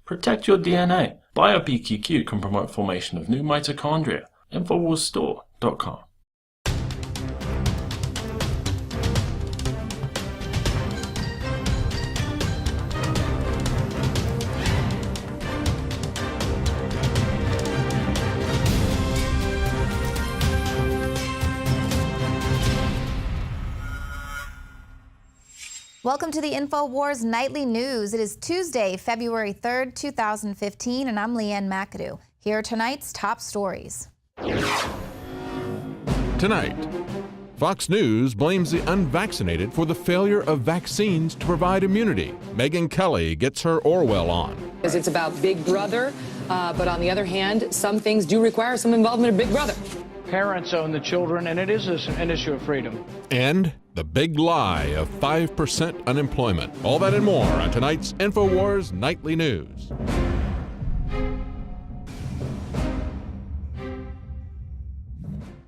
Protect your DNA. BioPQQ can promote formation of new mitochondria. Infowarsstore.com. Welcome to the Infowars Nightly News. It is Tuesday, February 3rd, 2015, and I'm Leanne McAdoo. Here are tonight's top stories. Tonight, Fox News blames the unvaccinated for the failure of vaccines to provide immunity. Megyn Kelly gets her Orwell on. It's about Big Brother, but on the other hand, some things do require some involvement of Big Brother. Parents own the children, and it is an issue of freedom. And the big lie of 5% unemployment. All that and more on tonight's Infowars Nightly News.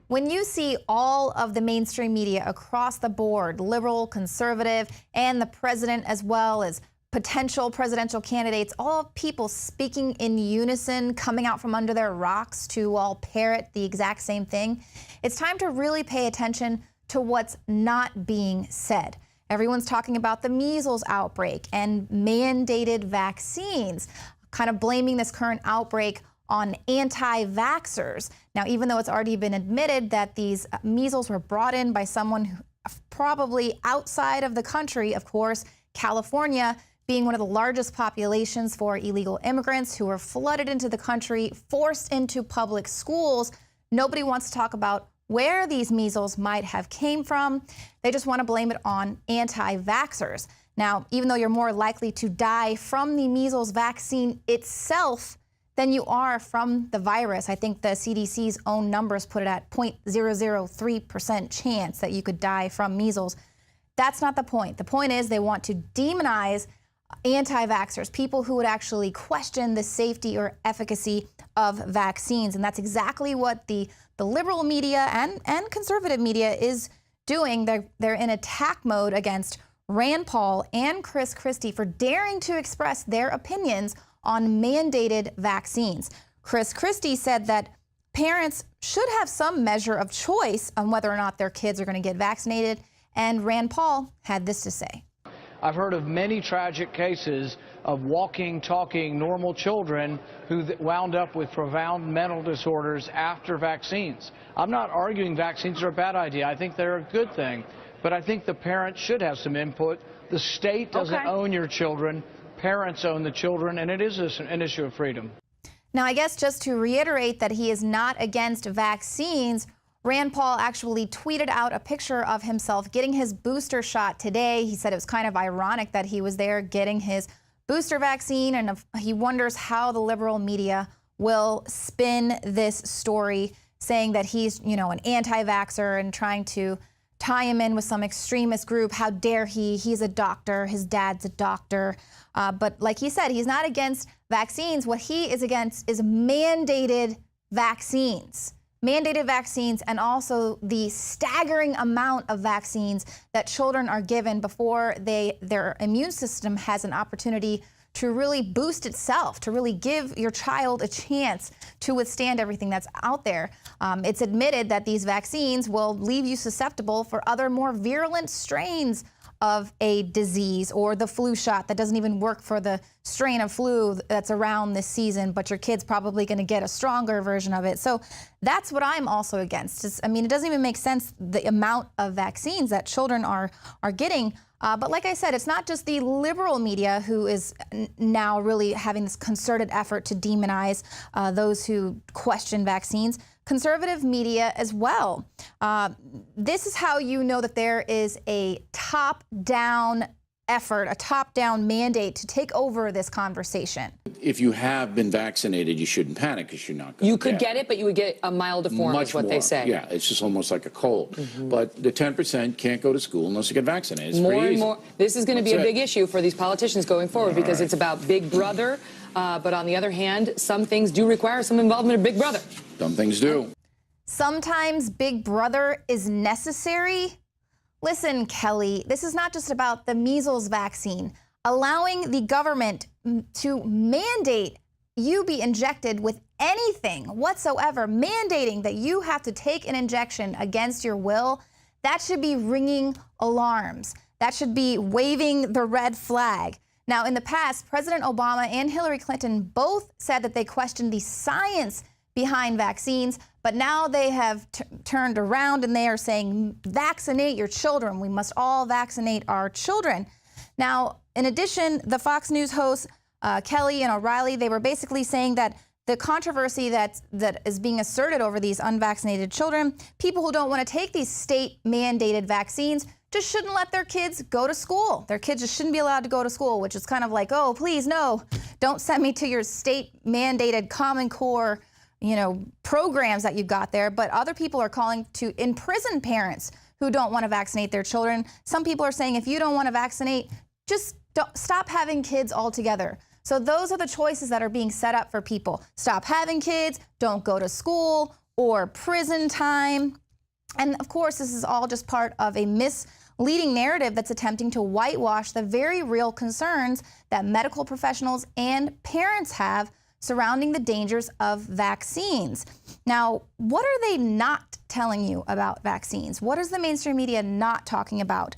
When you see all of the mainstream media across the board, liberal, conservative, and the president as well as potential presidential candidates, all people speaking in unison, coming out from under their rocks to all parrot the exact same thing, it's time to really pay attention to what's not being said. Everyone's talking about the measles outbreak and mandated vaccines, kind of blaming this current outbreak on anti-vaxxers. Now, even though it's already been admitted that these measles were brought in by someone who, probably outside of the country, of course, California being one of the largest populations for illegal immigrants who were flooded into the country, forced into public schools, nobody wants to talk about where these measles might have came from. They just want to blame it on anti-vaxxers. Now, even though you're more likely to die from the measles vaccine itself than you are from the virus, I think the CDC's own numbers put it at 0.003% chance that you could die from measles. That's not the point. The point is they want to demonize anti-vaxxers, people who would actually question the safety or efficacy of vaccines. And that's exactly what the liberal media and conservative media is doing. They're in attack mode against Rand Paul and Chris Christie for daring to express their opinions on mandated vaccines. Chris Christie said that parents should have some measure of choice on whether or not their kids are going to get vaccinated. And Rand Paul had this to say. I've heard of many tragic cases of walking, talking, normal children who wound up with profound mental disorders after vaccines. I'm not arguing vaccines are a bad idea. I think they're a good thing. But I think the parents should have some input. The state doesn't own your children. Parents own the children, and it is an issue of freedom. Now, I guess just to reiterate that he is not against vaccines, Rand Paul actually tweeted out a picture of himself getting his booster shot today. He said it was kind of ironic that he was there getting his booster vaccine, and he wonders how the liberal media will spin this story, saying that he's, an anti-vaxxer and trying to tie him in with some extremist group. How dare he? He's a doctor. His dad's a doctor. But like he said, he's not against vaccines. What he is against is mandated vaccines. Mandated vaccines, and also the staggering amount of vaccines that children are given before their immune system has an opportunity to really boost itself, to really give your child a chance to withstand everything that's out there. It's admitted that these vaccines will leave you susceptible for other more virulent strains of a disease, or the flu shot that doesn't even work for the strain of flu that's around this season, but your kid's probably going to get a stronger version of it. So that's what I'm also against. It doesn't even make sense, the amount of vaccines that children are getting. But like I said, it's not just the liberal media who is now really having this concerted effort to demonize those who question vaccines. Conservative media as well. This is how you know that there is a top-down effort, a top-down mandate to take over this conversation. If you have been vaccinated, you shouldn't panic because you're not going to You could get it, but you would get a milder form, is what they say. Yeah, it's just almost like a cold. But the 10% can't go to school unless you get vaccinated. It's pretty easy. More. This is going to be a big issue for these politicians going forward because it's about Big Brother. But on the other hand, some things do require some involvement of Big Brother. Some things do. Sometimes Big Brother is necessary. Listen, Kelly, this is not just about the measles vaccine. Allowing the government to mandate you be injected with anything whatsoever, mandating that you have to take an injection against your will, that should be ringing alarms. That should be waving the red flag. Now, in the past, President Obama and Hillary Clinton both said that they questioned the science behind vaccines, but now they have turned around and they are saying, vaccinate your children. We must all vaccinate our children. Now, in addition, the Fox News hosts, Kelly and O'Reilly, they were basically saying that the controversy that is being asserted over these unvaccinated children, people who don't want to take these state-mandated vaccines, just shouldn't let their kids go to school. Their kids just shouldn't be allowed to go to school, which is kind of like, oh, please, no, don't send me to your state-mandated Common Core, programs that you've got there. But other people are calling to imprison parents who don't want to vaccinate their children. Some people are saying if you don't want to vaccinate, just stop having kids altogether. So those are the choices that are being set up for people. Stop having kids, don't go to school, or prison time. And of course, this is all just part of a misleading narrative that's attempting to whitewash the very real concerns that medical professionals and parents have surrounding the dangers of vaccines. Now, what are they not telling you about vaccines? What is the mainstream media not talking about?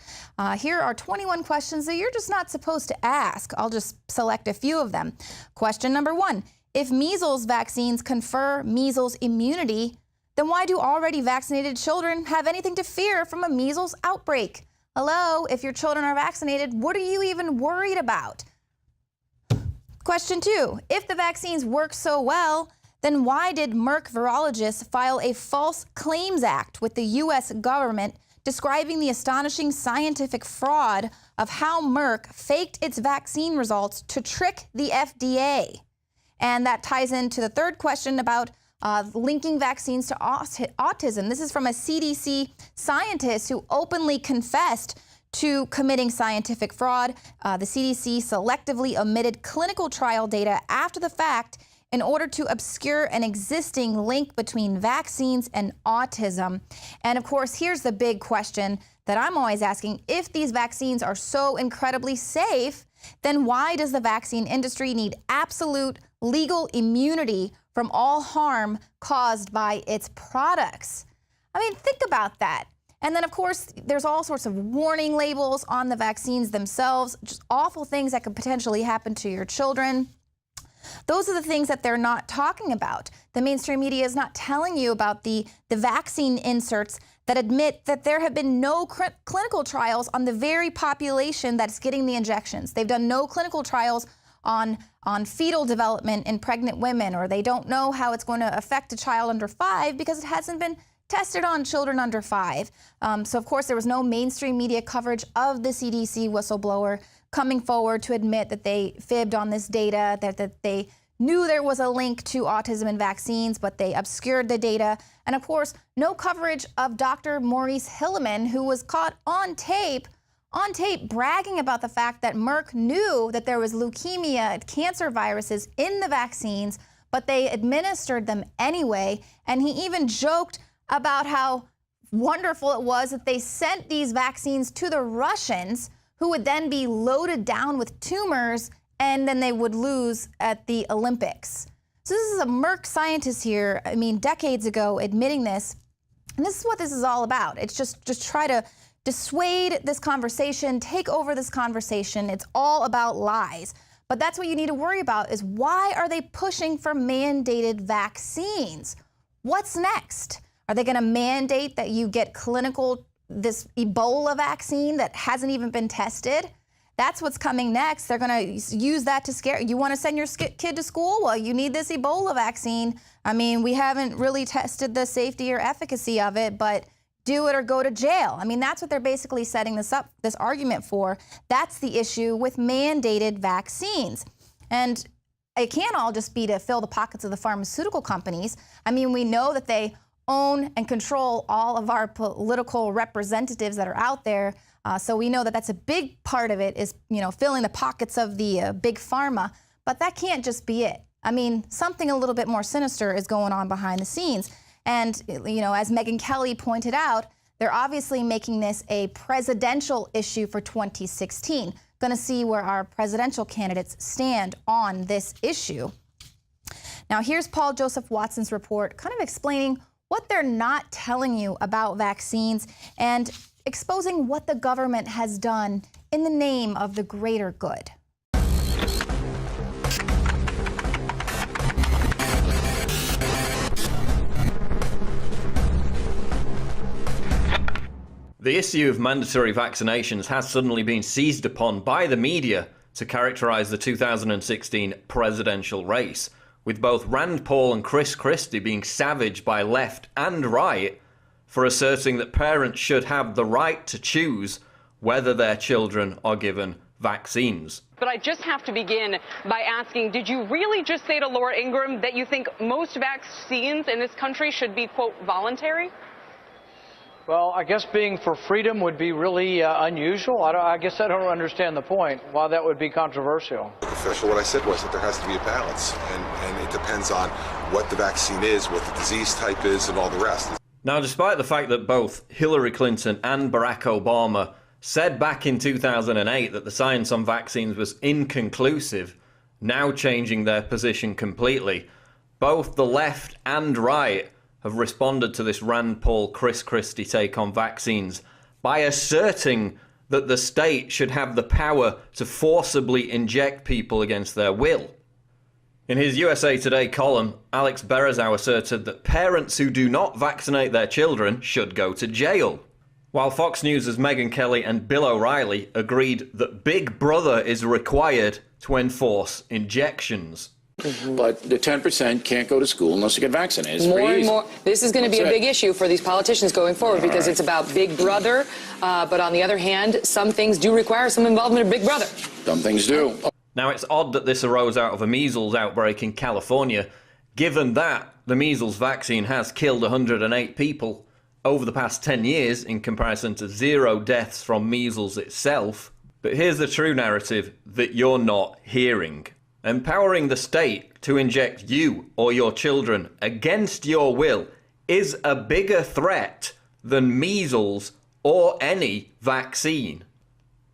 Here are 21 questions that you're just not supposed to ask. I'll just select a few of them. Question number 1, if measles vaccines confer measles immunity, then why do already vaccinated children have anything to fear from a measles outbreak? Hello, if your children are vaccinated, what are you even worried about? Question 2, if the vaccines work so well, then why did Merck virologists file a false claims act with the U.S. government describing the astonishing scientific fraud of how Merck faked its vaccine results to trick the FDA? And that ties into the third question about linking vaccines to autism. This is from a CDC scientist who openly confessed to committing scientific fraud. The CDC selectively omitted clinical trial data after the fact in order to obscure an existing link between vaccines and autism. And of course, here's the big question that I'm always asking. If these vaccines are so incredibly safe, then why does the vaccine industry need absolute legal immunity from all harm caused by its products? I mean, think about that. And then, of course, there's all sorts of warning labels on the vaccines themselves, just awful things that could potentially happen to your children. Those are the things that they're not talking about. The mainstream media is not telling you about the vaccine inserts that admit that there have been no clinical trials on the very population that's getting the injections. They've done no clinical trials on fetal development in pregnant women, or they don't know how it's going to affect a child under 5 because it hasn't been tested on children under 5. So, of course, there was no mainstream media coverage of the CDC whistleblower coming forward to admit that they fibbed on this data, that they knew there was a link to autism and vaccines, but they obscured the data. And, of course, no coverage of Dr. Maurice Hilleman, who was caught on tape bragging about the fact that Merck knew that there was leukemia, cancer viruses in the vaccines, but they administered them anyway. And he even joked about how wonderful it was that they sent these vaccines to the Russians, who would then be loaded down with tumors, and then they would lose at the Olympics. So this is a Merck scientist here, I mean, decades ago, admitting this. And this is what this is all about. It's just try to dissuade this conversation, take over this conversation. It's all about lies. But that's what you need to worry about, is why are they pushing for mandated vaccines? What's next? Are they going to mandate that you get this Ebola vaccine that hasn't even been tested? That's what's coming next. They're going to use that to scare. You want to send your kid to school? Well, you need this Ebola vaccine. I mean, we haven't really tested the safety or efficacy of it, but do it or go to jail. I mean, that's what they're basically setting this argument for. That's the issue with mandated vaccines. And it can't all just be to fill the pockets of the pharmaceutical companies. I mean, we know that they own and control all of our political representatives that are out there. So we know that that's a big part of it, is, filling the pockets of the big pharma. But that can't just be it. I mean, something a little bit more sinister is going on behind the scenes. And, as Megyn Kelly pointed out, they're obviously making this a presidential issue for 2016. going to see where our presidential candidates stand on this issue. Now, here's Paul Joseph Watson's report, kind of explaining what they're not telling you about vaccines and exposing what the government has done in the name of the greater good. The issue of mandatory vaccinations has suddenly been seized upon by the media to characterize the 2016 presidential race, with both Rand Paul and Chris Christie being savaged by left and right for asserting that parents should have the right to choose whether their children are given vaccines. But I just have to begin by asking, did you really just say to Laura Ingraham that you think most vaccines in this country should be, quote, voluntary? Well, I guess being for freedom would be really unusual. I guess I don't understand the point, why that would be controversial. Professor, what I said was that there has to be a balance, and it depends on what the vaccine is, what the disease type is, and all the rest. Now, despite the fact that both Hillary Clinton and Barack Obama said back in 2008 that the science on vaccines was inconclusive, now changing their position completely, both the left and right have responded to this Rand Paul, Chris Christie take on vaccines by asserting that the state should have the power to forcibly inject people against their will. In his USA Today column, Alex Berezow asserted that parents who do not vaccinate their children should go to jail, while Fox News' Megyn Kelly and Bill O'Reilly agreed that Big Brother is required to enforce injections. But the 10% can't go to school unless they get vaccinated. It's More and easy. more. This is going to be a big issue for these politicians going forward because it's about Big Brother. But on the other hand, some things do require some involvement of Big Brother. Some things do. Now, it's odd that this arose out of a measles outbreak in California, given that the measles vaccine has killed 108 people over the past 10 years in comparison to 0 deaths from measles itself. But here's the true narrative that you're not hearing. Empowering the state to inject you or your children against your will is a bigger threat than measles or any vaccine.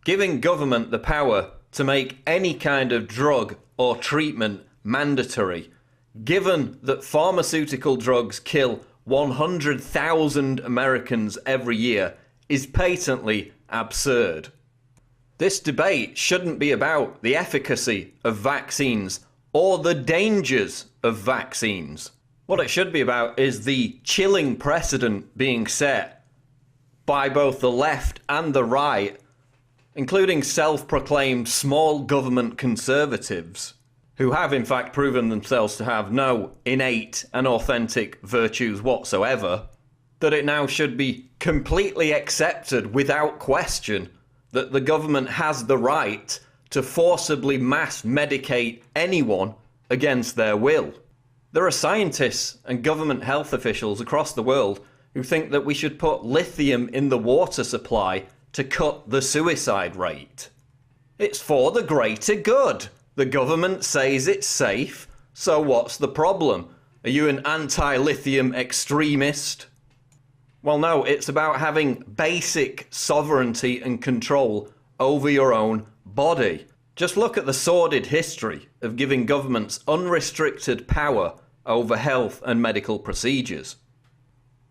Giving government the power to make any kind of drug or treatment mandatory, given that pharmaceutical drugs kill 100,000 Americans every year, is patently absurd. This debate shouldn't be about the efficacy of vaccines or the dangers of vaccines. What it should be about is the chilling precedent being set by both the left and the right, including self-proclaimed small government conservatives, who have in fact proven themselves to have no innate and authentic virtues whatsoever, that it now should be completely accepted without question that the government has the right to forcibly mass medicate anyone against their will. There are scientists and government health officials across the world who think that we should put lithium in the water supply to cut the suicide rate. It's for the greater good. The government says it's safe, so what's the problem? Are you an anti-lithium extremist? Well, no, it's about having basic sovereignty and control over your own body. Just look at the sordid history of giving governments unrestricted power over health and medical procedures.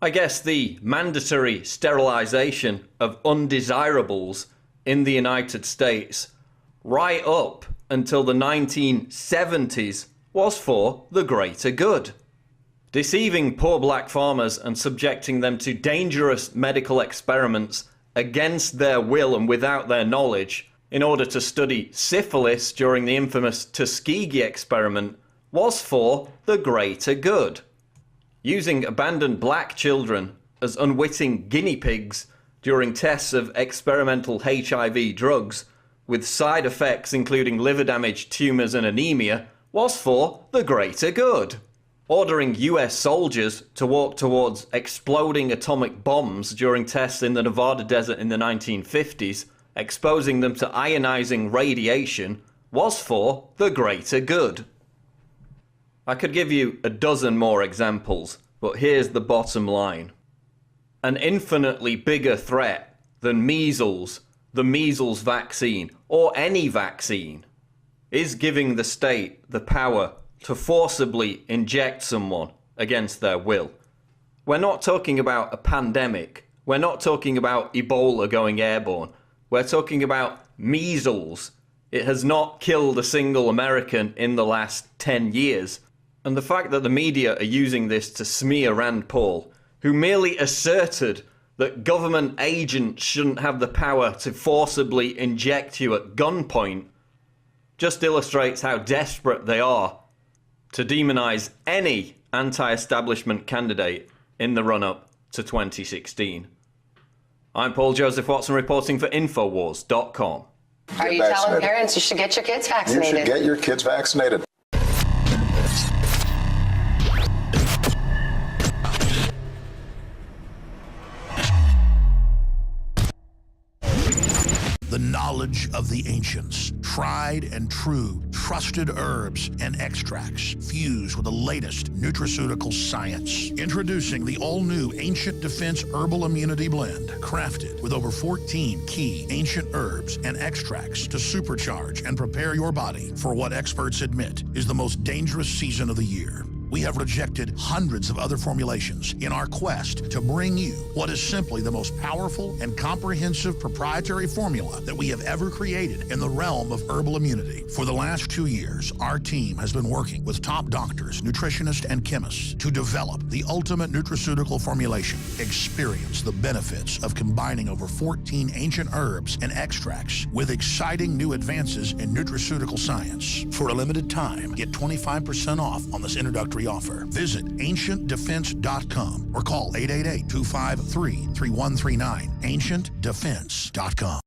I guess the mandatory sterilization of undesirables in the United States right up until the 1970s was for the greater good. Deceiving poor black farmers and subjecting them to dangerous medical experiments against their will and without their knowledge in order to study syphilis during the infamous Tuskegee experiment was for the greater good. Using abandoned black children as unwitting guinea pigs during tests of experimental HIV drugs with side effects including liver damage, tumours and anemia was for the greater good. Ordering US soldiers to walk towards exploding atomic bombs during tests in the Nevada desert in the 1950s, exposing them to ionizing radiation, was for the greater good. I could give you a dozen more examples, but here's the bottom line. An infinitely bigger threat than measles, the measles vaccine, or any vaccine, is giving the state the power to forcibly inject someone against their will. We're not talking about a pandemic. We're not talking about Ebola going airborne. We're talking about measles. It has not killed a single American in the last 10 years. And the fact that the media are using this to smear Rand Paul, who merely asserted that government agents shouldn't have the power to forcibly inject you at gunpoint, just illustrates how desperate they are to demonize any anti-establishment candidate in the run-up to 2016. I'm Paul Joseph Watson reporting for Infowars.com. Are you telling parents you should get your kids vaccinated? You should get your kids vaccinated. The knowledge of the ancients, tried and true, trusted herbs and extracts fused with the latest nutraceutical science. Introducing the all-new Ancient Defense Herbal Immunity Blend, crafted with over 14 key ancient herbs and extracts to supercharge and prepare your body for what experts admit is the most dangerous season of the year. We have rejected hundreds of other formulations in our quest to bring you what is simply the most powerful and comprehensive proprietary formula that we have ever created in the realm of herbal immunity. For the last 2 years, our team has been working with top doctors, nutritionists, and chemists to develop the ultimate nutraceutical formulation. Experience the benefits of combining over 14 ancient herbs and extracts with exciting new advances in nutraceutical science. For a limited time, get 25% off on this introductory offer. Visit ancientdefense.com or call 888-253-3139. ancientdefense.com.